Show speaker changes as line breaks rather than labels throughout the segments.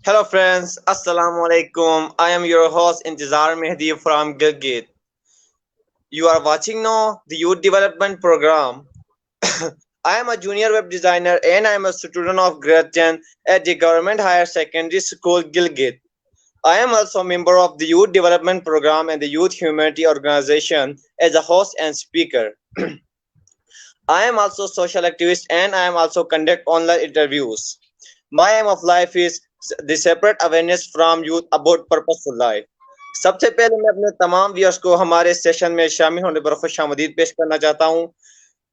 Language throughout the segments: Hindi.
Hello friends, Assalamu alaikum. I am your host Intizar Mehdi from Gilgit. You are watching now the Youth Development Program. I am a junior web designer and I am a student of grade 10 at the Government Higher Secondary School Gilgit. I am also a member of the Youth Development Program and the Youth Humanity Organization as a host and speaker. I am also a social activist and I am also conduct online interviews. My aim of life is the separate awareness from youth about purposeful life. सबसे पहले मैं अपने तमाम व्यूअर्स को हमारे सेशन में शामिल होने पर खुशामदीद पेश करना चाहता हूं।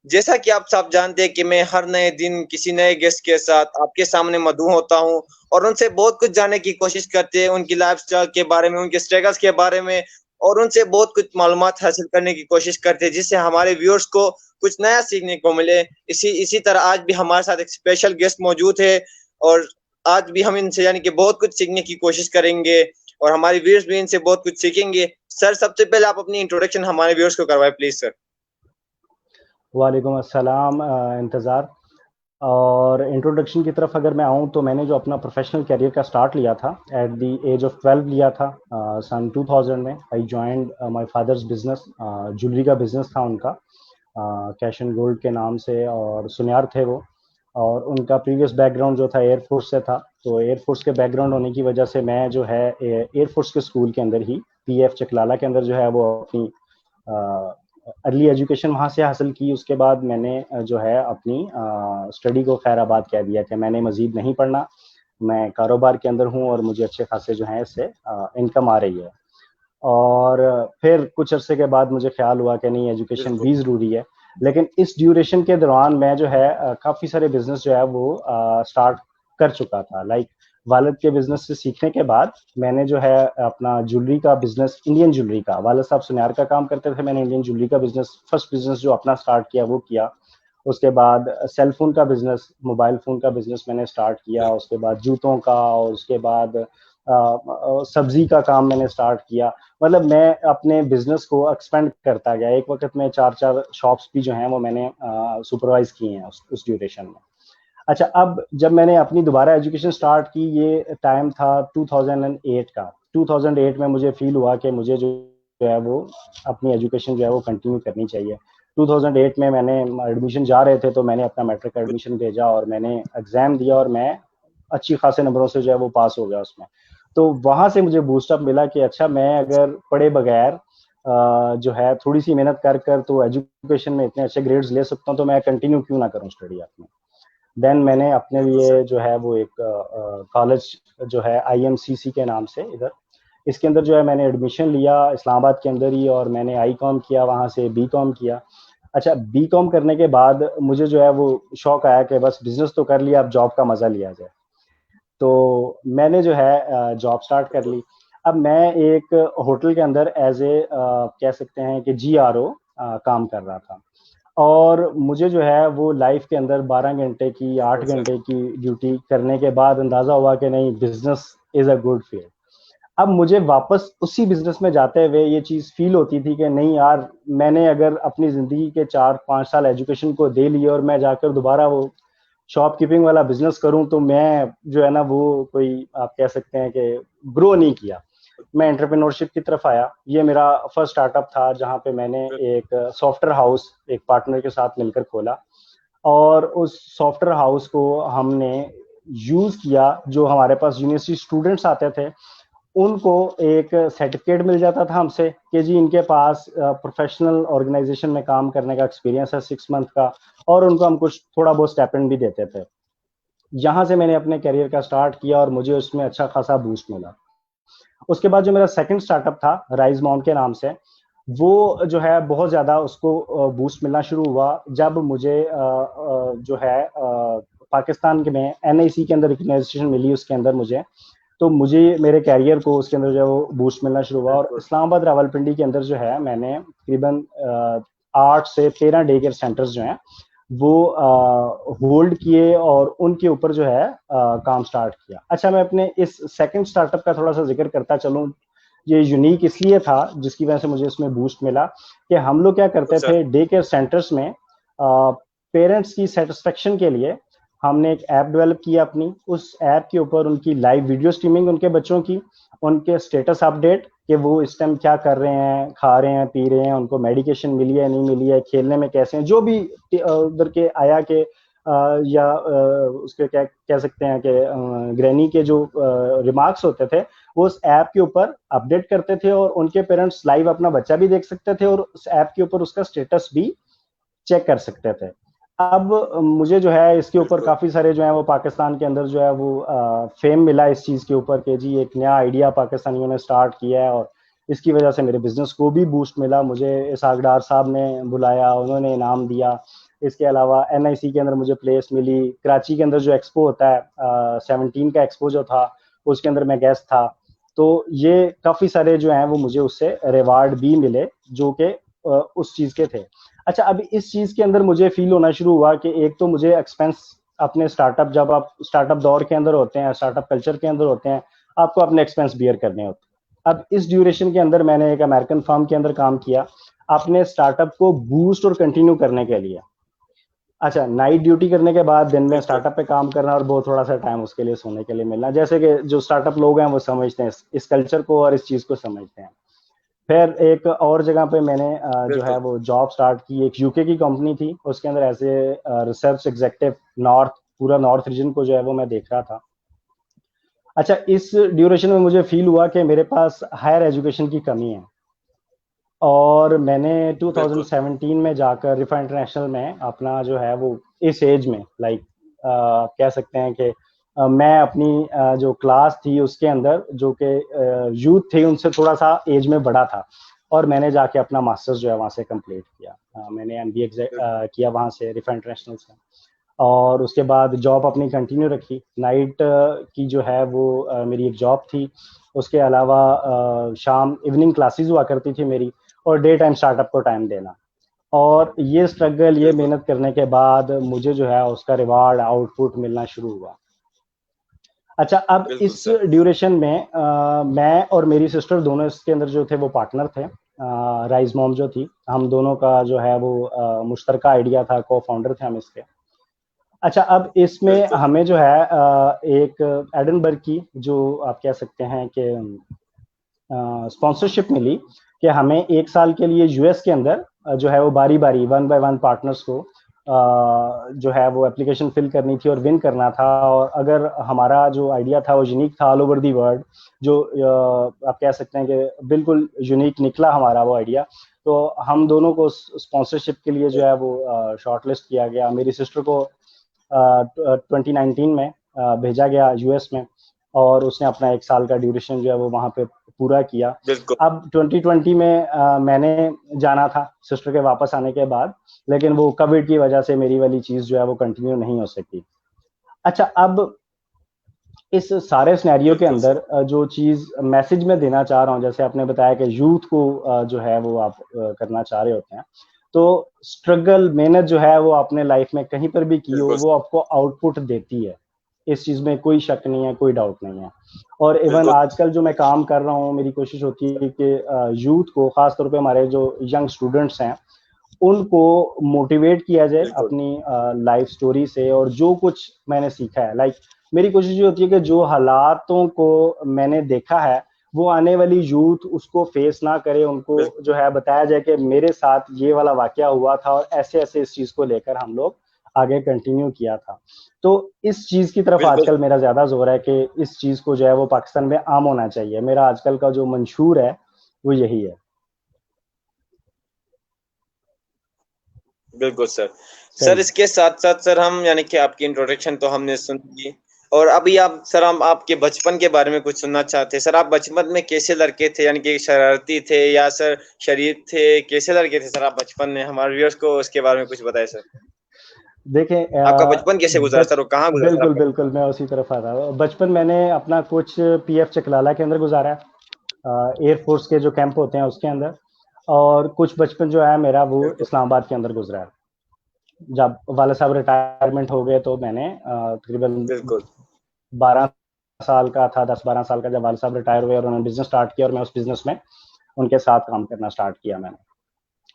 जैसा कि आप सब जानते हैं कि मैं हर नए दिन किसी नए गेस्ट के साथ आपके सामने मौजूद होता हूं और उनसे बहुत कुछ जानने की कोशिश करते हैं, उनकी लाइफस्टाइल के बारे में, उनके स्ट्रगल्स के बारे में और उनसे बहुत कुछ मालूमात हासिल करने की कोशिश करते हैं जिससे हमारे व्यूअर्स को कुछ नया सीखने को मिले। इसी इसी तरह आज भी हमारे साथ एक स्पेशल गेस्ट मौजूद है और आज भी हम इनसे यानी कि बहुत कुछ सीखने की कोशिश करेंगे और हमारे व्यूअर्स भी इनसे बहुत कुछ सीखेंगे। सर, सबसे पहले आप अपनी इंट्रोडक्शन हमारे व्यूअर्स को करवाएं प्लीज सर।
वालेकुम अस्सलाम इंतज़ार। और इंट्रोडक्शन की तरफ अगर मैं आऊँ तो मैंने जो अपना प्रोफेशनल करियर का स्टार्ट लिया था एट द एज ऑफ 12 लिया था सन 2000 में। I joined my father's business, jewellery का बिजनेस था उनका, कैश एंड गोल्ड के नाम से, और सुनियार थे वो। और उनका प्रीवियस बैकग्राउंड जो था एयरफोर्स से था, तो एयरफोर्स के बैकग्राउंड होने की वजह से मैं जो है एयरफोर्स के स्कूल के अंदर ही पीएफ चकलाला के अंदर जो है वो अपनी अर्ली एजुकेशन वहाँ से हासिल की। उसके बाद मैंने जो है अपनी स्टडी को खैराबाद कह दिया कि मैंने मज़ीद नहीं पढ़ना, मैं कारोबार के अंदर हूँ और मुझे अच्छे खासे जो है इससे इनकम आ रही है। और फिर कुछ अरसे के बाद मुझे ख्याल हुआ कि नहीं, एजुकेशन भी ज़रूरी है। लेकिन इस ड्यूरेशन के दौरान मैं जो है काफ़ी सारे बिजनेस जो है वो स्टार्ट कर चुका था। लाइक वालिद के बिजनेस से सीखने के बाद मैंने जो है अपना ज्वेलरी का बिजनेस, इंडियन ज्वेलरी का, वालिद साहब सुनियार का काम करते थे, मैंने इंडियन ज्वेलरी का बिजनेस, फर्स्ट बिजनेस जो अपना स्टार्ट किया वो किया। उसके बाद सेल फोन का बिजनेस, मोबाइल फोन का बिजनेस मैंने स्टार्ट किया। उसके बाद जूतों का, और उसके बाद सब्जी का काम मैंने स्टार्ट किया। मतलब मैं अपने बिजनेस को एक्सपेंड करता गया। एक वक्त में 4 शॉप्स भी जो हैं वो मैंने सुपरवाइज किए हैं उस ड्यूरेशन में। अच्छा, अब जब मैंने अपनी दोबारा एजुकेशन स्टार्ट की, ये टाइम था 2008 का। 2008 में मुझे फील हुआ कि मुझे जो है वो अपनी एजुकेशन जो है वो कंटिन्यू करनी चाहिए। 2008 में मैंने एडमिशन जा रहे थे तो मैंने अपना मैट्रिक का एडमिशन भेजा और मैंने एग्ज़ाम दिया और मैं अच्छी खासे नंबरों से जो है वो पास हो गया उसमें। तो वहाँ से मुझे बूस्टअप मिला कि अच्छा, मैं अगर पढ़े बगैर जो है थोड़ी सी मेहनत कर कर तो एजुकेशन में इतने अच्छे ग्रेड्स ले सकता हूँ, तो मैं कंटिन्यू क्यों ना करूँ स्टडी अपनी। देन मैंने अपने लिए जो है वो एक कॉलेज जो है आईएमसीसी के नाम से इधर, इसके अंदर जो है मैंने एडमिशन लिया इस्लामाबाद के अंदर ही, और मैंने आई.कॉम किया, वहाँ से बी.कॉम किया। अच्छा, बी.कॉम करने के बाद मुझे जो है वो शौक आया कि बस बिजनेस तो कर लिया, अब जॉब का मज़ा लिया जाए। तो मैंने जो है जॉब स्टार्ट कर ली। अब मैं एक होटल के अंदर एज ए कह सकते हैं कि जीआरओ काम कर रहा था, और मुझे जो है वो लाइफ के अंदर 12 घंटे की, 8 घंटे की ड्यूटी करने के बाद अंदाज़ा हुआ कि नहीं, business is a good field. अब मुझे वापस उसी बिजनेस में जाते हुए ये चीज़ फील होती थी कि नहीं यार, मैंने अगर अपनी ज़िंदगी के 4-5 साल एजुकेशन को दे लिए और मैं जाकर दोबारा वो शॉपकीपिंग वाला बिजनेस करूं, तो मैं जो है ना वो कोई, आप कह सकते हैं कि ग्रो नहीं किया। मैं एंटरप्रेन्योरशिप की तरफ आया। ये मेरा फर्स्ट स्टार्टअप था जहां पे मैंने एक सॉफ्टवेयर हाउस एक पार्टनर के साथ मिलकर खोला, और उस सॉफ्टवेयर हाउस को हमने यूज़ किया। जो हमारे पास यूनिवर्सिटी स्टूडेंट्स आते थे उनको एक सर्टिफिकेट मिल जाता था हमसे कि जी इनके पास प्रोफेशनल ऑर्गेनाइजेशन में काम करने का एक्सपीरियंस है 6 मंथ का, और उनको हम कुछ थोड़ा बहुत स्टाइपेंड भी देते थे। यहाँ से मैंने अपने करियर का स्टार्ट किया और मुझे उसमें अच्छा खासा बूस्ट मिला। उसके बाद जो मेरा सेकंड स्टार्टअप था राइज माउंट के नाम से, वो जो है बहुत ज़्यादा उसको बूस्ट मिलना शुरू हुआ जब मुझे जो है पाकिस्तान के में एनआईसी के अंदर रिकग्नाइजेशन मिली। उसके अंदर मुझे, तो मुझे मेरे कैरियर को उसके अंदर जो है वो बूस्ट मिलना शुरू हुआ। और इस्लामाबाद रावलपिंडी के अंदर जो है मैंने तकरीबन 8 से 13 डे केयर सेंटर्स जो हैं वो होल्ड किए और उनके ऊपर जो है काम स्टार्ट किया। अच्छा, मैं अपने इस सेकंड स्टार्टअप का थोड़ा सा जिक्र करता चलूँ। ये यूनिक इसलिए था जिसकी वजह से मुझे इसमें बूस्ट मिला कि हम लोग क्या करते थे डे केयर सेंटर्स में पेरेंट्स की सेटिस्फेक्शन के लिए हमने एक ऐप डेवलप किया अपनी, उस ऐप के ऊपर उनकी लाइव वीडियो स्ट्रीमिंग, उनके बच्चों की, उनके स्टेटस अपडेट कि वो इस टाइम क्या कर रहे हैं, खा रहे हैं, पी रहे हैं, उनको मेडिकेशन मिली है नहीं मिली है, खेलने में कैसे हैं, जो भी उधर के आया के या उसके क्या कह सकते हैं कि ग्रैनी के जो रिमार्क्स होते थे वो उस ऐप के ऊपर अपडेट करते थे, और उनके पेरेंट्स लाइव अपना बच्चा भी देख सकते थे और उस ऐप के ऊपर उसका स्टेटस भी चेक कर सकते थे। अब मुझे जो है इसके ऊपर
बिल्कुल
काफ़ी सारे जो है वो पाकिस्तान के अंदर जो है वो फेम मिला इस चीज़ के ऊपर कि जी एक नया आइडिया पाकिस्तानियों ने स्टार्ट किया है, और इसकी वजह से मेरे बिजनेस को भी बूस्ट मिला। मुझे इसहाक डार साहब ने बुलाया, उन्होंने इनाम दिया। इसके अलावा एनआईसी के अंदर मुझे प्लेस मिली, कराची के अंदर जो एक्सपो होता है 17 का एक्सपो जो था उसके अंदर मैं गेस्ट था। तो ये काफ़ी सारे जो हैं वो मुझे उससे रिवार्ड भी मिले जो कि उस चीज़ के थे। अच्छा, अभी इस चीज के अंदर मुझे फील होना शुरू हुआ कि एक तो मुझे एक्सपेंस अपने स्टार्टअप, जब आप स्टार्टअप दौर के अंदर होते हैं, स्टार्टअप कल्चर के अंदर होते हैं, आपको अपने एक्सपेंस बियर करने होते हैं। अब इस ड्यूरेशन के अंदर मैंने एक अमेरिकन फर्म के अंदर काम किया अपने स्टार्टअप को बूस्ट और कंटिन्यू करने के लिए। अच्छा, नाइट ड्यूटी करने के बाद दिन में
बिल्कुल
स्टार्टअप पे काम करना और बहुत थोड़ा सा टाइम उसके लिए सोने के लिए मिलना, जैसे कि जो स्टार्टअप लोग हैं वो समझते हैं इस कल्चर को और इस चीज को समझते हैं। फिर एक और जगह पे मैंने जो
बिल्कुल
है वो जॉब स्टार्ट की, एक यूके की कंपनी थी, उसके अंदर as a research executive north, पूरा नॉर्थ रीजन को जो है वो मैं देख रहा था। अच्छा, इस ड्यूरेशन में मुझे फील हुआ कि मेरे पास हायर एजुकेशन की कमी है, और मैंने
बिल्कुल
2017 में जाकर रिफा इंटरनेशनल में अपना जो है वो इस एज में लाइक कह सकते हैं कि मैं अपनी जो क्लास थी उसके अंदर जो कि यूथ थे उनसे थोड़ा सा एज में बड़ा था, और मैंने जाके अपना मास्टर्स जो है वहाँ से कंप्लीट किया। मैंने एमबीए
बिल्कुल
किया वहाँ से रिफा इंटरनेशनल से, और उसके बाद जॉब अपनी कंटिन्यू रखी। नाइट की जो है वो मेरी एक जॉब थी, उसके अलावा शाम इवनिंग क्लासेस हुआ करती थी मेरी, और डे टाइम स्टार्टअप को टाइम देना। और ये स्ट्रगल, ये
बिल्कुल
मेहनत करने के बाद मुझे जो है उसका रिवार्ड आउटपुट मिलना शुरू हुआ। अच्छा, अब
बिल्कुल
इस
सर।
ड्यूरेशन में मैं और मेरी सिस्टर दोनों इसके अंदर जो थे वो पार्टनर थे। राइज मॉम जो थी, हम दोनों का जो है वो मुश्तरका आइडिया था, को फाउंडर थे हम इसके। अच्छा, अब इसमें
बिल्कुल
हमें जो है एक एडनबर्ग की जो आप कह सकते हैं कि स्पॉन्सरशिप मिली कि हमें 1 साल के लिए यूएस के अंदर जो है वो बारी बारी 1 बाय 1 पार्टनर्स को जो है वो एप्लीकेशन फिल करनी थी और विन करना था। और अगर हमारा जो आइडिया था वो यूनिक था ऑल ओवर दी वर्ल्ड, जो आप कह सकते हैं कि बिल्कुल यूनिक निकला हमारा वो आइडिया, तो हम दोनों को स्पॉन्सरशिप के लिए जो है वो शॉर्टलिस्ट किया गया। मेरी सिस्टर को 2019 में भेजा गया यूएस में, और उसने अपना 1 साल का ड्यूरेशन जो है वो वहाँ पे पूरा किया।
बिल्कुल
अब 2020 में मैंने जाना था सिस्टर के वापस आने के बाद, लेकिन वो कोविड की वजह से मेरी वाली चीज़ जो है वो कंटिन्यू नहीं हो सकी। अच्छा, अब इस सारे सिनेरियो के
बिल्कुल
अंदर
सर।
जो चीज़ मैसेज मैं देना चाह रहा हूँ, जैसे आपने बताया कि यूथ को जो है वो आप करना चाह रहे होते हैं, तो स्ट्रगल, मेहनत जो है वो आपने लाइफ में कहीं पर भी की हो
बिल्कुल
वो आपको आउटपुट देती है। इस चीज़ में कोई शक नहीं है, कोई डाउट नहीं है। और इवन
बिल्कुल
आजकल जो मैं काम कर रहा हूँ, मेरी कोशिश होती है कि यूथ को, खास तौर पे हमारे जो यंग स्टूडेंट्स हैं, उनको मोटिवेट किया जाए
बिल्कुल
अपनी लाइफ स्टोरी से, और जो कुछ मैंने सीखा है, लाइक मेरी कोशिश ये होती है कि जो हालातों को मैंने देखा है वो आने वाली यूथ उसको फेस ना करे, उनको
बिल्कुल
जो है बताया जाए कि मेरे साथ ये वाला वाकया हुआ था और ऐसे ऐसे इस चीज को लेकर हम लोग आगे कंटिन्यू किया था। तो इस चीज की तरफ
बिल्कुल
आजकल मेरा ज्यादा जोर है कि इस चीज को जो है वो पाकिस्तान में आम होना चाहिए। मेरा आजकल का जो मंशूर है वो यही है।
बिल्कुल सर। सर
सही।
इसके साथ साथ सर हम यानी कि आपकी इंट्रोडक्शन तो हमने सुन ली, और अभी आप सर हम आपके बचपन के बारे में कुछ सुनना चाहते हैं। सर आप बचपन में कैसे लड़के थे, यानी कि शरारती थे या सर शरीफ थे, कैसे लड़के थे सर आप बचपन में? हमारे व्यूअर्स को उसके बारे में कुछ बताएं सर।
देखें,
आपका बचपन कैसे गुजरा
बच
सर, और कहाँ गुजरा सर
बिल्कुल
आपका
बिल्कुल,
बचपन?
मैं उसी तरफ आ रहा हूँ। बचपन मैंने अपना कुछ पीएफ चकलाला के अंदर गुजारा है, एयरफोर्स के जो कैंप होते हैं उसके अंदर, और कुछ बचपन जो है मेरा वो
बिल्कुल
इस्लामाबाद के अंदर गुजरा है। जब वाला साहब रिटायरमेंट हो गए तो मैंने तकरीबन
बिल्कुल
12 साल का था, 10-12 साल का, जब वाला साहब रिटायर हुए और उन्होंने बिजनेस स्टार्ट किया और मैं उस बिजनेस में उनके साथ काम करना स्टार्ट किया मैंने।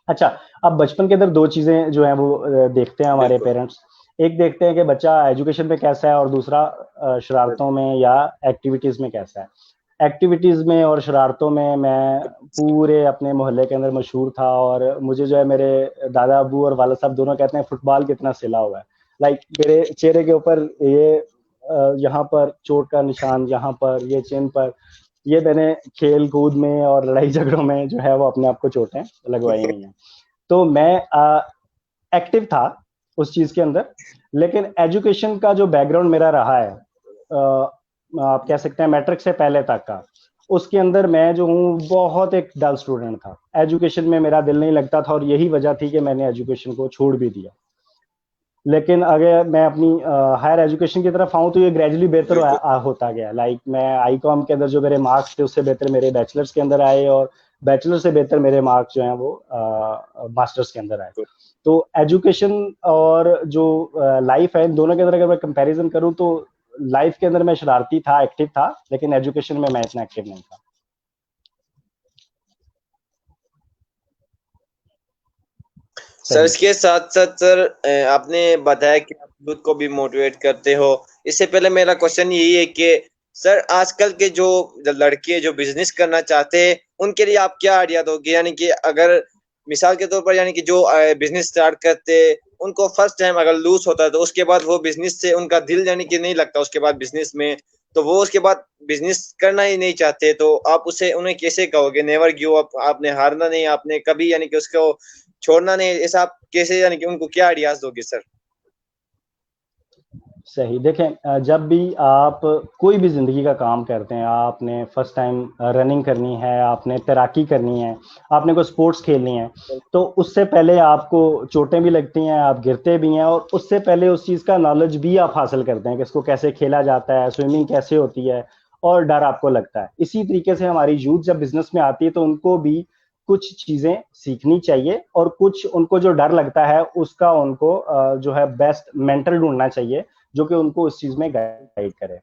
अच्छा, अब बचपन के अंदर दो चीजें जो है वो देखते हैं हमारे
बिल्कुल
पेरेंट्स। एक देखते हैं कि बच्चा एजुकेशन में कैसा है और दूसरा शरारतों में या एक्टिविटीज में कैसा है। एक्टिविटीज में और शरारतों में मैं पूरे अपने मोहल्ले के अंदर मशहूर था, और मुझे जो है मेरे दादा अबू और वाला साहब दोनों कहते हैं फुटबॉल कितना सिला हुआ है। लाइक मेरे चेहरे के ऊपर ये यहाँ पर चोट का निशान, यहाँ पर ये चिन पर, ये मैंने खेल कूद में और लड़ाई झगड़ों में जो है वो अपने आप को चोटें लगवाई हुई हैं। तो मैं एक्टिव था उस चीज के अंदर, लेकिन एजुकेशन का जो बैकग्राउंड मेरा रहा है, आप कह सकते हैं मैट्रिक से पहले तक का, उसके अंदर मैं जो हूँ बहुत एक डल स्टूडेंट था। एजुकेशन में मेरा दिल नहीं लगता था और यही वजह थी कि मैंने एजुकेशन को छोड़ भी दिया। लेकिन अगर मैं अपनी हायर एजुकेशन की तरफ आऊँ तो ये ग्रेजुअली बेहतर होता गया। लाइक मैं आईकॉम के अंदर जो मेरे मार्क्स थे उससे बेहतर मेरे बैचलर्स के अंदर आए, और बैचलर से बेहतर मेरे मार्क्स जो हैं वो मास्टर्स के अंदर आए। तो एजुकेशन और जो लाइफ है, इन दोनों के अंदर अगर मैं कंपैरिजन करूं तो लाइफ के अंदर मैं शरारती था, एक्टिव था, लेकिन एजुकेशन में मैं इतना एक्टिव नहीं था।
सर इसके साथ साथ सर आपने बताया कि आप यूथ को भी मोटिवेट करते हो। इससे पहले मेरा क्वेश्चन यही है कि सर आजकल के जो लड़के जो बिजनेस करना चाहते हैं उनके लिए आप क्या आइडिया दोगे? यानी कि अगर मिसाल के तौर पर यानी कि जो बिजनेस स्टार्ट करते उनको फर्स्ट टाइम अगर लूज होता है तो उसके बाद वो बिजनेस से उनका दिल यानी कि नहीं लगता उसके बाद बिजनेस में, तो वो उसके बाद बिजनेस करना ही नहीं चाहते, तो आप उसे उन्हें कैसे कहोगे नेवर गिव अप, आपने हारना नहीं, आपने कभी यानी कि उसको छोड़ना नहीं, ऐसा आप कैसे यानी कि उनको क्या आइडियाज दोगे सर?
सही देखें, जब भी आप कोई भी जिंदगी का काम करते हैं, आपने फर्स्ट टाइम रनिंग करनी है, आपने तैराकी करनी है, आपने कोई स्पोर्ट्स खेलनी है, तो उससे पहले आपको चोटें भी लगती हैं, आप गिरते भी हैं, और उससे पहले उस चीज़ का नॉलेज भी आप हासिल करते हैं कि इसको कैसे खेला जाता है, स्विमिंग कैसे होती है, और डर आपको लगता है। इसी तरीके से हमारी यूथ जब बिजनेस में आती है तो उनको भी कुछ चीजें सीखनी चाहिए, और कुछ उनको जो डर लगता है उसका उनको जो है बेस्ट मेंटर ढूंढना चाहिए जो कि उनको इस चीज में गाइड करे।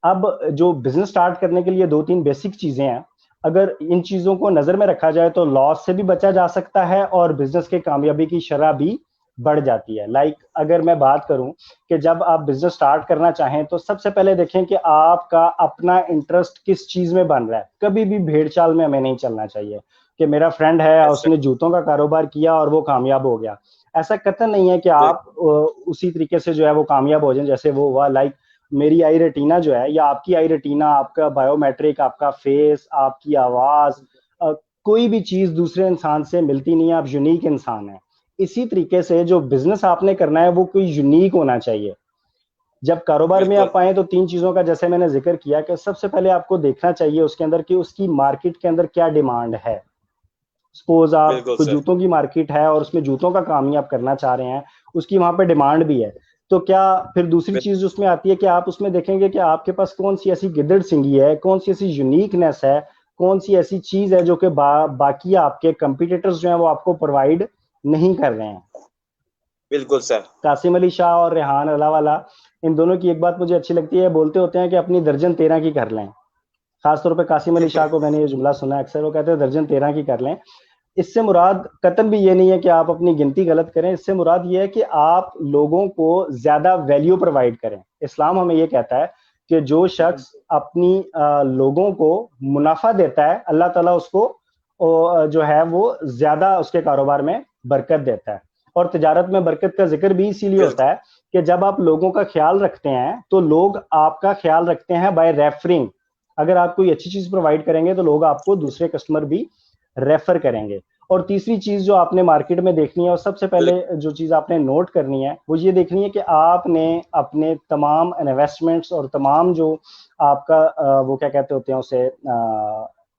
अब जो बिजनेस स्टार्ट करने के लिए दो तीन बेसिक चीजें हैं, अगर इन चीजों को नजर में रखा जाए तो लॉस से भी बचा जा सकता है और बिजनेस के कामयाबी की शरह भी बढ़ जाती है। लाइक अगर मैं बात करूं कि जब आप बिजनेस स्टार्ट करना चाहें तो सबसे पहले देखें कि आपका अपना इंटरेस्ट किस चीज में बन रहा है। कभी भी भेड़ चाल में हमें नहीं चलना चाहिए कि मेरा फ्रेंड है उसने जूतों का कारोबार किया और वो कामयाब हो गया। ऐसा कतई नहीं है कि आप उसी तरीके से जो है वो कामयाब हो जाए जैसे वो हुआ। लाइक मेरी आई रेटिना जो है, या आपकी आई रेटिना, आपका बायोमेट्रिक, आपका फेस, आपकी आवाज, कोई भी चीज दूसरे इंसान से मिलती नहीं है। आप यूनिक इंसान है। इसी तरीके से जो बिजनेस आपने करना है वो कोई यूनिक होना चाहिए। जब कारोबार में आप आए तो तीन चीजों का जैसे मैंने जिक्र किया कि सबसे पहले आपको देखना चाहिए उसके अंदर कि उसकी मार्केट के अंदर क्या डिमांड है। सपोज आप कोई जूतों की मार्केट है और उसमें जूतों का काम ही आप करना चाह रहे हैं, उसकी वहां पे डिमांड भी है, तो क्या फिर दूसरी चीज उसमें आती है कि आप उसमें देखेंगे कि आपके पास कौन सी ऐसी गिदड़ सिंगी है, कौन सी ऐसी यूनिकनेस है, कौन सी ऐसी चीज है जो कि बाकी आपके कंपटीटर्स जो हैं वो आपको प्रोवाइड नहीं कर रहे हैं।
बिल्कुल सर।
कासिम अली शाह और रेहान अलावाला, इन दोनों की एक बात मुझे अच्छी लगती है, बोलते होते हैं कि अपनी दर्जन 13 की कर लें। खासतौर पर कासिम अली शाह को मैंने ये जुमला सुना है अक्सर, वो कहते हैं दर्जन 13 की कर लें। इससे मुराद कतन भी ये नहीं है कि आप अपनी गिनती गलत करें, इससे मुराद ये है कि आप लोगों को ज्यादा वैल्यू प्रोवाइड करें। इस्लाम हमें ये कहता है कि जो शख्स अपनी लोगों को मुनाफा देता है, अल्लाह ताला उसको जो है वो ज्यादा उसके कारोबार में बरकत देता है। और तिजारत में बरकत का जिक्र भी इसीलिए होता है कि जब आप लोगों का ख्याल रखते हैं तो लोग आपका ख्याल रखते हैं बाय रेफरिंग। अगर आप कोई अच्छी चीज प्रोवाइड करेंगे तो लोग आपको दूसरे कस्टमर भी रेफर करेंगे। और तीसरी चीज जो आपने मार्केट में देखनी है और सबसे पहले जो चीज आपने नोट करनी है वो ये देखनी है कि आपने अपने तमाम इन्वेस्टमेंट्स और तमाम जो आपका वो क्या कहते होते हैं उसे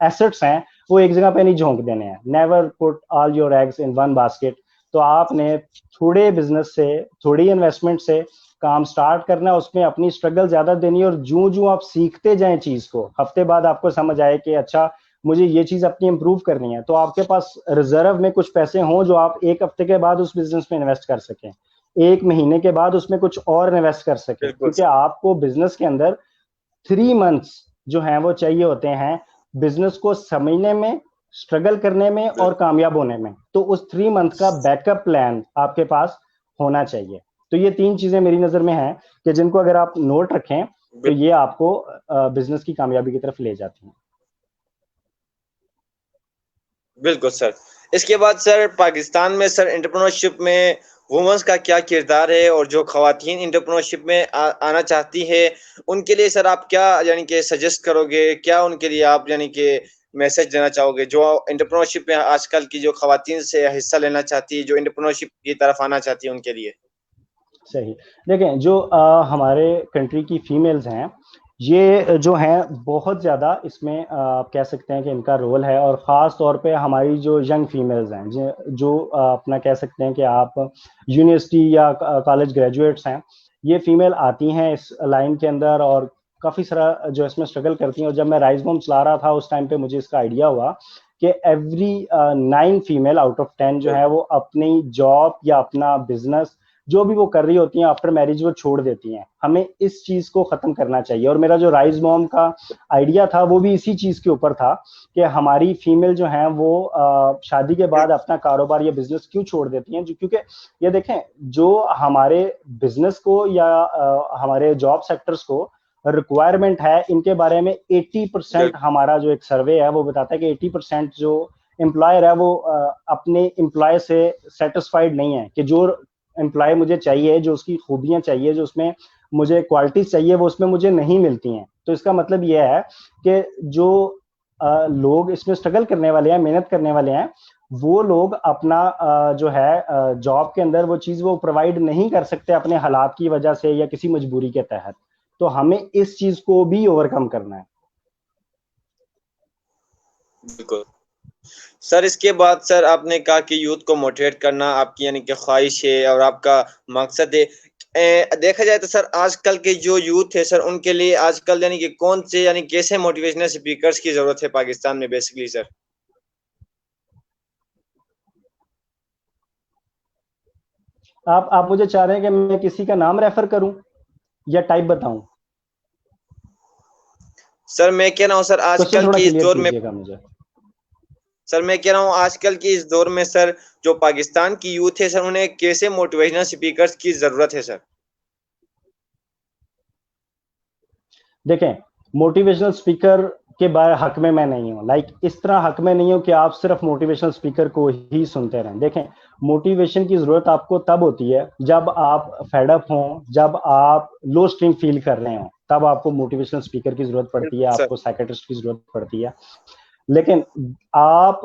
एसेट्स हैं वो एक जगह पे नहीं झोंक देने हैं। Never put all your eggs in one basket. तो आपने थोड़े बिजनेस से, थोड़ी इन्वेस्टमेंट से काम स्टार्ट करना है, उसमें अपनी स्ट्रगल ज्यादा देनी है, और जूं आप सीखते जाएं चीज को, हफ्ते बाद आपको समझ आए कि अच्छा मुझे ये चीज अपनी इंप्रूव करनी है, तो आपके पास रिजर्व में कुछ पैसे हों जो आप एक हफ्ते के बाद उस बिजनेस में इन्वेस्ट कर सकें, एक महीने के बाद उसमें कुछ और इन्वेस्ट कर सकें। क्योंकि आपको बिजनेस के अंदर 3 मंथ्स जो हैं वो चाहिए होते हैं बिजनेस को समझने में, स्ट्रगल करने में और कामयाब होने में। तो उस 3 मंथ का बैकअप प्लान आपके पास होना चाहिए। तो ये 3 चीजें मेरी नजर में हैं कि जिनको अगर आप नोट रखें तो ये आपको बिजनेस की कामयाबी की तरफ ले जाती हैं।
बिल्कुल सर। इसके बाद सर पाकिस्तान में सर एंटरप्रेन्योरशिप में वुमेन्स का क्या किरदार है, और जो खवातीन एंटरप्रेन्योरशिप में आना चाहती है उनके लिए सर आप क्या यानी कि सजेस्ट करोगे, क्या उनके लिए आप यानी कि मैसेज देना चाहोगे जो एंटरप्रेन्योरशिप में आजकल की जो खवातीन से हिस्सा लेना चाहती है, जो एंटरप्रेन्योरशिप की तरफ आना चाहती है उनके लिए?
सही। देखें, जो हमारे कंट्री की फीमेल्स हैं, ये जो हैं बहुत ज़्यादा इसमें आप कह सकते हैं कि इनका रोल है, और ख़ास तौर पे हमारी जो यंग फीमेल्स हैं, जो अपना कह सकते हैं कि आप यूनिवर्सिटी या कॉलेज ग्रेजुएट्स हैं, ये फीमेल आती हैं इस लाइन के अंदर और काफ़ी सारा जो इसमें स्ट्रगल करती हैं। और जब मैं राइज होम चला रहा था उस टाइम पे मुझे इसका आइडिया हुआ कि एवरी 9 फीमेल आउट ऑफ 10 जो है वो अपनी जॉब या अपना बिजनेस जो भी वो कर रही होती हैं आफ्टर मैरिज वो छोड़ देती हैं। हमें इस चीज को खत्म करना चाहिए, और मेरा जो राइज मॉम का आइडिया था वो भी इसी चीज के ऊपर था कि हमारी फीमेल जो हैं वो शादी के बाद अपना कारोबार या बिजनेस क्यों छोड़ देती हैं। क्योंकि ये देखें, जो हमारे बिजनेस को या हमारे जॉब सेक्टर्स को रिक्वायरमेंट है, इनके बारे में 80% हमारा जो एक सर्वे है वो बताता है कि 80% जो एम्प्लॉयर है वो अपने एम्प्लॉय से सेटिस्फाइड नहीं है, कि जो एम्प्लॉय मुझे चाहिए, जो उसकी खूबियां चाहिए, जो उसमें मुझे क्वालिटीज चाहिए, वो उसमें मुझे नहीं मिलती हैं। तो इसका मतलब ये है कि जो लोग इसमें स्ट्रगल करने वाले हैं, मेहनत करने वाले हैं, वो लोग अपना जो है जॉब के अंदर वो चीज वो प्रोवाइड नहीं कर सकते अपने हालात की वजह से या किसी मजबूरी के तहत। तो हमें इस चीज को भी ओवरकम करना है।
बिल्कुल सर। इसके बाद सर आपने कहा कि यूथ को मोटिवेट करना आपकी यानी कि ख्वाहिश है और आपका मकसद है। देखा जाए तो सर आजकल के जो यूथ है सर उनके लिए आजकल यानी कि कौन से यानी कैसे मोटिवेशनल स्पीकर्स की जरूरत है पाकिस्तान में बेसिकली सर?
आप मुझे चाह रहे हैं कि मैं किसी का नाम रेफर करूं या टाइप बताऊं?
सर मैं कह रहा हूँ सर
क्वेश्चन
आजकल
थोड़ा
की इस
क्लियर
दौर में,
कीजिएगा मुझे।
सर मैं कह रहा हूँ आजकल की इस दौर में सर जो पाकिस्तान की यूथ है सर उन्हें कैसे मोटिवेशनल स्पीकर्स की जरूरत है सर?
देखें, मोटिवेशनल स्पीकर के बारे हक में मैं नहीं हूँ, लाइक इस तरह हक में नहीं हूँ कि आप सिर्फ मोटिवेशनल स्पीकर को ही सुनते रहें। देखें, मोटिवेशन की जरूरत आपको तब होती है जब आप फेडअप हों, जब आप लो स्ट्रीम फील कर रहे हो, तब आपको मोटिवेशनल स्पीकर की जरूरत पड़ती है,
बिल्कुल सर।
आपको साइकेट्रिस्ट की जरूरत पड़ती है। लेकिन आप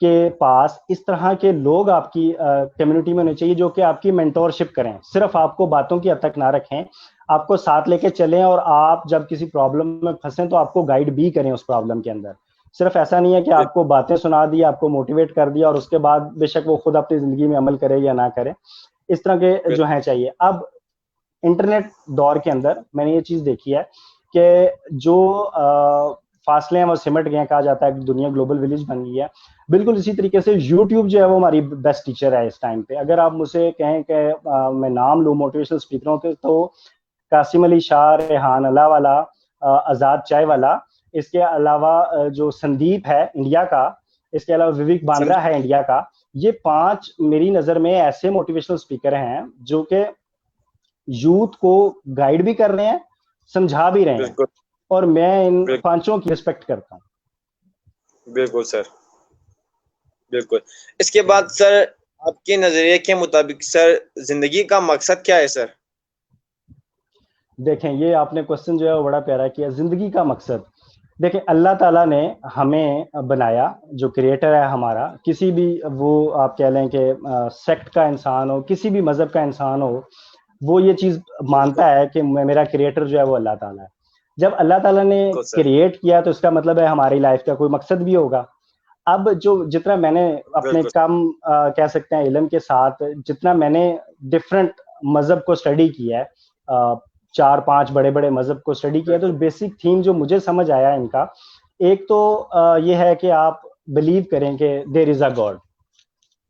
के पास इस तरह के लोग आपकी कम्युनिटी में होने चाहिए जो कि आपकी मेंटोरशिप करें, सिर्फ आपको बातों की हद तक ना रखें, आपको साथ लेके चलें, और आप जब किसी प्रॉब्लम में फंसे तो आपको गाइड भी करें उस प्रॉब्लम के अंदर। सिर्फ ऐसा नहीं है कि आपको बातें सुना दी, आपको मोटिवेट कर दिया और उसके बाद बेशक वो खुद अपनी जिंदगी में अमल करे या ना करे। इस तरह के जो है चाहिए। अब इंटरनेट दौर के अंदर मैंने ये चीज देखी है कि जो फासले हैं वो सिमट गए हैं, कहा जाता है कि दुनिया ग्लोबल विलेज बन गई है। बिल्कुल इसी तरीके से यूट्यूब जो है वो हमारी बेस्ट टीचर है इस टाइम पे। अगर आप मुझसे कहें कि मैं नाम लूँ मोटिवेशनल स्पीकरों के, तो कासिम अली शाह, रेहान अलावाला, आजाद चाय वाला, इसके अलावा जो संदीप है इंडिया का, इसके अलावा विवेक बांद्रा है इंडिया का, ये 5 मेरी नजर में ऐसे मोटिवेशनल स्पीकर हैं जो कि यूथ को गाइड भी कर रहे हैं, समझा भी रहे हैं,
बिल्कुल
और मैं इन पांचों की रिस्पेक्ट करता हूँ।
बिल्कुल सर। बिल्कुल। इसके बाद सर आपके नजरिए के मुताबिक सर जिंदगी का मकसद क्या है सर?
देखें, ये आपने क्वेश्चन जो है वो बड़ा प्यारा किया। जिंदगी का मकसद, देखें, अल्लाह ताला ने हमें बनाया, जो क्रिएटर है हमारा, किसी भी वो आप कह लें कि सेक्ट का इंसान हो, किसी भी मजहब का इंसान हो, वो ये चीज मानता है कि मेरा क्रिएटर जो है वो अल्लाह ताला है। जब अल्लाह ताला ने
बिल्कुल सर।
क्रिएट किया तो इसका मतलब है हमारी लाइफ का कोई मकसद भी होगा। अब जो जितना मैंने अपने
बिल्कुल
कम कह सकते हैं इल्म के साथ, जितना मैंने डिफरेंट मजहब को स्टडी किया है, 4-5 बड़े बड़े मजहब को स्टडी किया, तो
बिल्कुल
बेसिक थीम जो मुझे समझ आया इनका, एक तो ये है कि आप बिलीव करें कि देयर इज अ गॉड,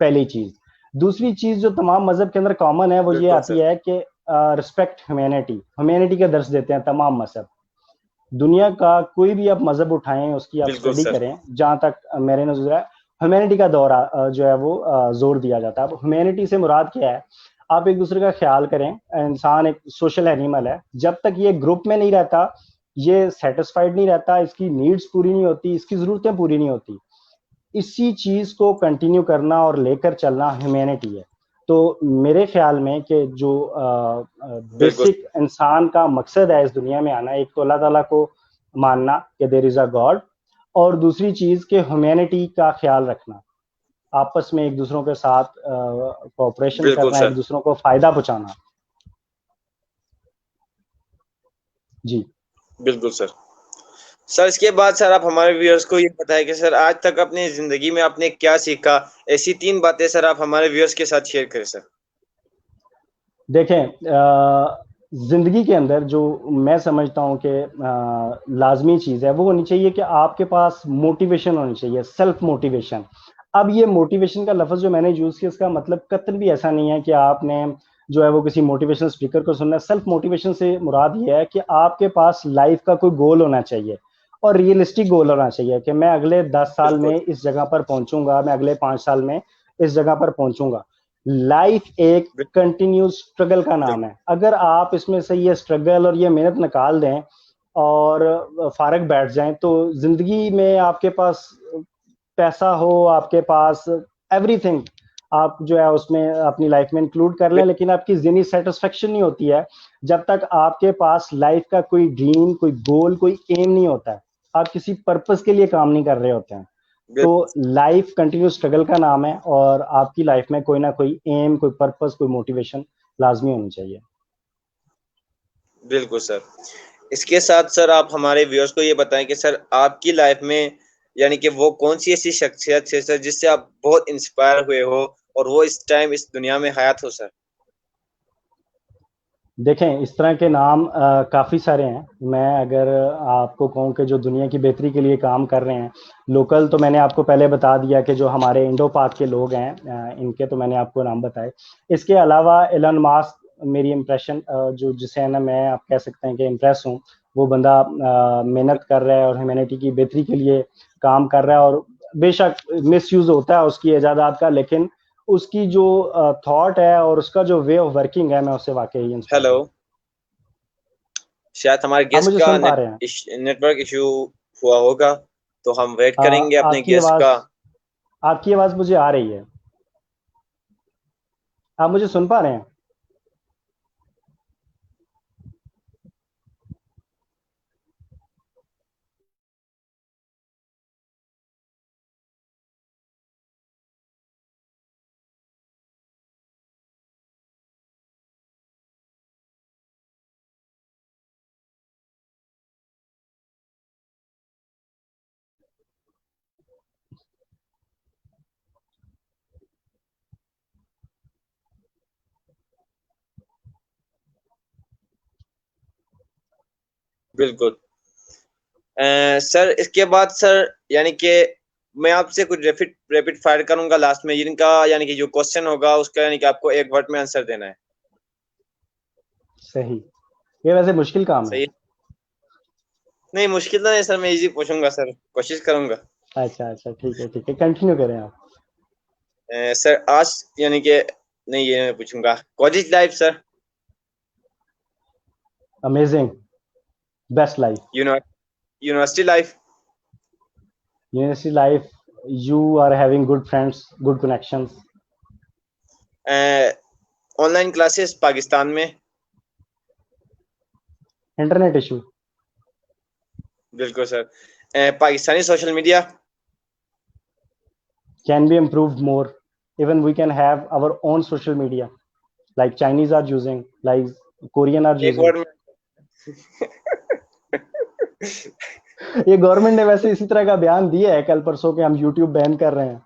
पहली चीज। दूसरी चीज जो तमाम मजहब के अंदर कॉमन है वो ये
बिल्कुल
आती
सर।
है कि रिस्पेक्ट ह्यूमैनिटी, ह्यूमैनिटी का दर्स देते हैं तमाम मजहब। दुनिया का कोई भी आप मजहब उठाएं, उसकी आप
बिल्कुल
स्टडी
सर।
करें, जहां तक मेरे नजर है ह्यूमैनिटी का दौरा जो है वो जोर दिया जाता है। अब ह्यूमैनिटी से मुराद क्या है? आप एक दूसरे का ख्याल करें। इंसान एक सोशल एनिमल है, जब तक ये ग्रुप में नहीं रहता, ये सेटिस्फाइड नहीं रहता, इसकी नीड्स पूरी नहीं होती, इसकी जरूरतें पूरी नहीं होती। इसी चीज को कंटिन्यू करना और लेकर चलना ह्यूमैनिटी है। तो मेरे ख्याल में कि जो
बिल्कुल
बेसिक इंसान का मकसद है इस दुनिया में आना, एक तो अल्लाह ताला को मानना कि देयर इज अ गॉड, और दूसरी चीज कि ह्यूमैनिटी का ख्याल रखना, आपस में एक दूसरों के साथ कोऑपरेशन
बिल्कुल
करना, एक
सर।
दूसरों को फायदा पहुंचाना। जी।
बिल्कुल सर। सर इसके बाद सर आप हमारे व्यूअर्स को ये बताएं कि सर आज तक अपनी जिंदगी में आपने क्या सीखा। ऐसी 3 बातें सर आप हमारे व्यूअर्स के साथ शेयर करें सर।
देखें, जिंदगी के अंदर जो मैं समझता हूं कि लाजमी चीज है, वो होनी चाहिए कि आपके पास मोटिवेशन होनी चाहिए, सेल्फ मोटिवेशन। अब ये मोटिवेशन का लफ्ज जो मैंने यूज किया, इसका मतलब कतई भी ऐसा नहीं है कि आपने जो है वो किसी मोटिवेशनल स्पीकर को सुनना है। सेल्फ मोटिवेशन से मुराद ये है कि आपके पास लाइफ का कोई गोल होना चाहिए, और रियलिस्टिक गोल होना चाहिए कि मैं अगले 10 साल
बिल्कुल
में इस जगह पर पहुंचूंगा, मैं अगले 5 साल में इस जगह पर पहुंचूंगा। लाइफ एक कंटिन्यूस स्ट्रगल का नाम है। अगर आप इसमें से ये स्ट्रगल और ये मेहनत निकाल दें और फारग बैठ जाएं, तो जिंदगी में आपके पास पैसा हो, आपके पास एवरीथिंग आप जो है उसमें अपनी लाइफ में इंक्लूड कर लें, लेकिन आपकी जिंदगी सेटिस्फेक्शन नहीं होती है जब तक आपके पास लाइफ का कोई ड्रीम, कोई गोल, कोई एम नहीं होता है। आप किसी पर्पस के लिए काम नहीं कर रहे होते हैं। तो
बिल्कुल
लाइफ कंटिन्यू स्ट्रगल का नाम है, और आपकी लाइफ में कोई ना कोई एम, कोई पर्पस, कोई मोटिवेशन लाजमी होनी चाहिए।
बिल्कुल सर। इसके साथ सर आप हमारे व्यूअर्स को ये बताएं कि सर आपकी लाइफ में यानी कि वो कौन सी ऐसी शख्सियत है सर जिससे आप बहुत इंस्पायर हुए हो और वो इस टाइम इस दुनिया में हयात हो सर।
देखें, इस तरह के नाम काफ़ी सारे हैं। मैं अगर आपको कहूँ कि जो दुनिया की बेहतरी के लिए काम कर रहे हैं, लोकल तो मैंने आपको पहले बता दिया कि जो हमारे इंडो पाक के लोग हैं, इनके तो मैंने आपको नाम बताए। इसके अलावा एलन मास्क मेरी इम्प्रेशन, जो जिसे है ना, मैं आप कह सकते हैं कि इम्प्रेस हूँ। वो बंदा मेहनत कर रहा है और ह्यूमैनिटी की बेहतरी के लिए काम कर रहा है, और बेशक मिस यूज़ होता है उसकी ईजादात का, लेकिन उसकी जो थॉट है और उसका जो वे ऑफ वर्किंग है, मैं उससे वाकई इंस्पायर
हेलो।
हूँ।
शायद हमारे
आप
गेस्ट
मुझे
का
सुन पा रहे हैं?
नेटवर्क इशू हुआ होगा, तो हम वेट करेंगे अपने
आपकी
गेस्ट
आवाज
का।
आपकी आवाज मुझे आ रही है। आप मुझे सुन पा रहे हैं?
बिल्कुल। सर इसके बाद सर यानी कि मैं आपसे कुछ रैपिड रैपिड फायर करूंगा लास्ट में, जिनका यानी कि जो क्वेश्चन होगा उसका यानी कि आपको एक वर्ड में आंसर देना है।
सही। ये वैसे मुश्किल काम है।
सही है? नहीं मुश्किल तो नहीं सर, मैं इजी पूछूंगा सर, कोशिश करूंगा।
अच्छा अच्छा, ठीक है ठीक है, कंटिन्यू करें आप।
सर आज यानी कि नहीं, ये मैं पूछूंगा college life sir.
Amazing. Best life.
University life.
University life. You are having good friends, good connections.
Online classes Pakistan में।
Internet issue.
बिल्कुल sir. Pakistani social media.
Can be improved more. Even we can have our own social media, like Chinese are using, like Korean are
एक
using.
वर्ड में।
ये गवर्नमेंट ने वैसे इसी तरह का बयान दिया है कल परसों के, हम यूट्यूब बैन कर रहे हैं।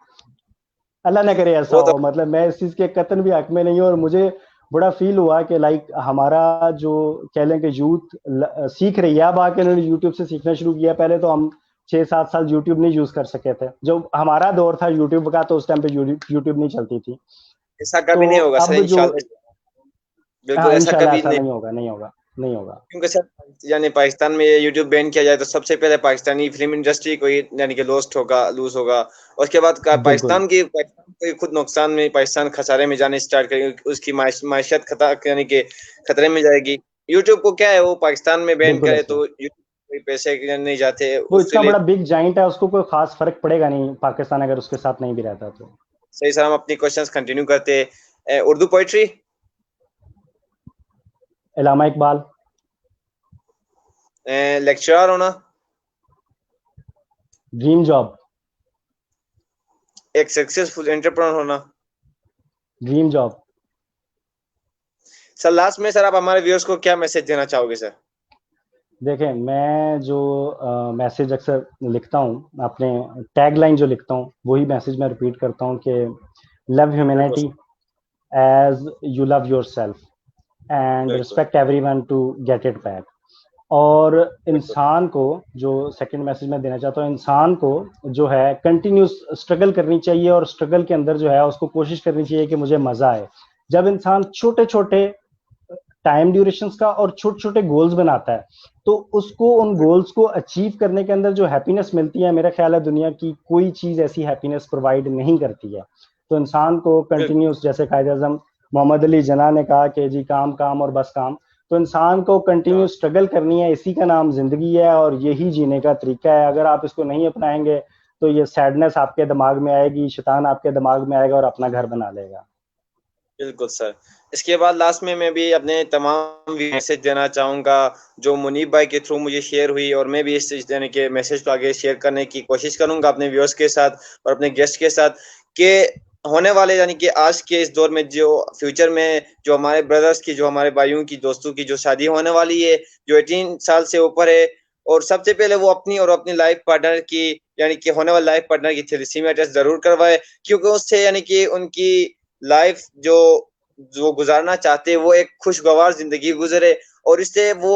अल्लाह ना करे ऐसा
वो तो
हो, मतलब मैं इस चीज के कतन भी हक में नहीं हूँ, और मुझे बड़ा फील हुआ कि लाइक हमारा जो कह लें कि यूथ सीख रही है, अब आके उन्होंने यूट्यूब से सीखना शुरू किया। पहले तो हम 6-7 साल यूट्यूब नहीं यूज कर सके थे, जो हमारा दौर था यूट्यूब का, तो उस टाइम पे यूट्यूब नहीं चलती थी।
ऐसा
तो
कभी नहीं होगा सर
अब जो,
इंशाल्लाह। बिल्कुल
हाँ
ऐसा
इंशाल्लाह
कभी
ऐसा
नहीं।
नहीं होगा, नहीं होगा। नहीं होगा।
क्योंकि सर यानी पाकिस्तान में यूट्यूब बैन किया जाए तो सबसे पहले पाकिस्तानी फिल्म इंडस्ट्री को ही यानी कि लूज होगा। उसके बाद
बिल्कुल
पाकिस्तान को ही खुद नुकसान में, पाकिस्तान खसारे में जाने स्टार्ट करेगी, उसकी माशियत यानी कि खतरे में जाएगी। यूट्यूब को क्या है, वो पाकिस्तान में बैन
बिल्कुल
करे
ऐसे
तो यूट्यूब कोई पैसे नहीं जाते
वो
उसके
इतना
लिए।
बड़ा बिग जाइंट है, उसको कोई खास फर्क पड़ेगा नहीं पाकिस्तान अगर उसके साथ नहीं भी रहता तो।
सही सर, हम अपनी क्वेश्चंस कंटिन्यू करते हैं। उर्दू पोइट्री,
इलामा इकबाल।
लेक्चरर होना,
ड्रीम जॉब।
एक सक्सेसफुल एंटरप्रेन्योर होना।
Dream job.
सर लास्ट में सर आप हमारे व्यूअर्स को क्या मैसेज देना चाहोगे सर?
देखें, मैं जो मैसेज अक्सर लिखता हूँ, अपने टैग लाइन जो लिखता हूँ, वही मैसेज मैं रिपीट करता हूँ कि लव
बिल्कुल
humanity
sir,
as you love yourself and
बिल्कुल
respect everyone to get it back. और
बिल्कुल
इंसान को, जो सेकंड मैसेज मैं देना चाहता हूँ, इंसान को जो है कंटिन्यूस स्ट्रगल करनी चाहिए, और स्ट्रगल के अंदर जो है उसको कोशिश करनी चाहिए कि मुझे मजा आए। जब इंसान छोटे छोटे टाइम ड्यूरेशंस का और छोटे छोटे गोल्स बनाता है, तो उसको उन गोल्स को अचीव करने के अंदर जो हैप्पीनेस मिलती है, मेरा ख्याल है दुनिया की कोई चीज ऐसी हैप्पीनेस प्रोवाइड नहीं करती है। तो इंसान को
बिल्कुल
कंटिन्यूस, जैसे कायद आजम मोहम्मद अली जना ने कहा कि जी काम काम और बस काम, तो इंसान को कंटिन्यू स्ट्रगल करनी है, इसी का नाम जिंदगी है और यही जीने का तरीका है। अगर आप इसको नहीं अपनाएंगे तो ये सैडनेस आपके दिमाग में आएगी, शैतान आपके दिमाग में आएगा और अपना घर बना लेगा।
बिल्कुल सर। इसके बाद लास्ट में मैं भी अपने तमाम मैसेज देना चाहूँगा जो मुनीब भाई के थ्रू मुझे शेयर हुई, और मैं भी इस यानी कि मैसेज को आगे शेयर करने की कोशिश करूँगा अपने व्यूअर्स के साथ और अपने गेस्ट के साथ, कि होने वाले यानी कि आज के इस दौर में जो फ्यूचर में जो हमारे ब्रदर्स की, जो हमारे भाइयों की, दोस्तों की जो शादी होने वाली है, जो 18 साल से ऊपर है, और सबसे पहले वो अपनी और अपनी लाइफ पार्टनर की यानी कि होने वाले लाइफ पार्टनर की थैलेसीमिया टेस्ट ज़रूर करवाए, क्योंकि उससे यानी कि उनकी लाइफ जो जो गुजारना चाहते हैं वो एक खुशगवार जिंदगी गुजरे, और इससे वो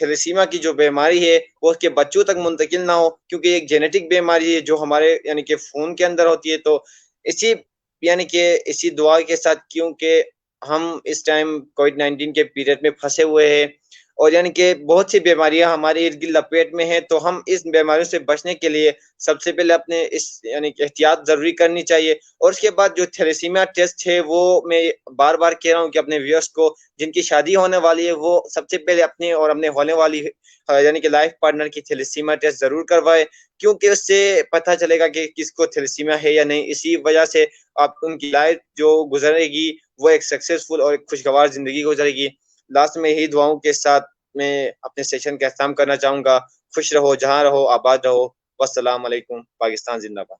थैलेसीमिया की जो बीमारी है वो उसके बच्चों तक मुंतकिल ना हो, क्योंकि एक जेनेटिक बीमारी है जो हमारे यानी कि खून के अंदर होती है। तो इसी यानी कि इसी दुआ के साथ, क्योंकि हम इस टाइम कोविड-19 के पीरियड में फंसे हुए हैं, और यानी कि बहुत सी बीमारियां हमारे इर्द गिर्द लपेट में है, तो हम इस बीमारियों से बचने के लिए सबसे पहले अपने इस यानी कि एहतियात जरूरी करनी चाहिए। और उसके बाद जो थैलेसीमिया टेस्ट है वो मैं बार बार कह रहा हूँ कि अपने व्यूअर्स को जिनकी शादी होने वाली है वो सबसे पहले अपने और अपने होने वाली यानी कि लाइफ पार्टनर की थैलेसीमिया टेस्ट जरूर करवाए, क्योंकि उससे पता चलेगा कि किसको थैलेसीमिया है या नहीं। इसी वजह से आप उनकी लाइफ जो गुजरेगी वो एक सक्सेसफुल और एक खुशगवार जिंदगी गुजरेगी। लास्ट में यही दुआओं के साथ मैं अपने सेशन का इख्तिताम करना चाहूंगा। खुश रहो, जहां रहो, आबाद रहो। वस्सलाम अलैकुम। पाकिस्तान जिंदाबाद।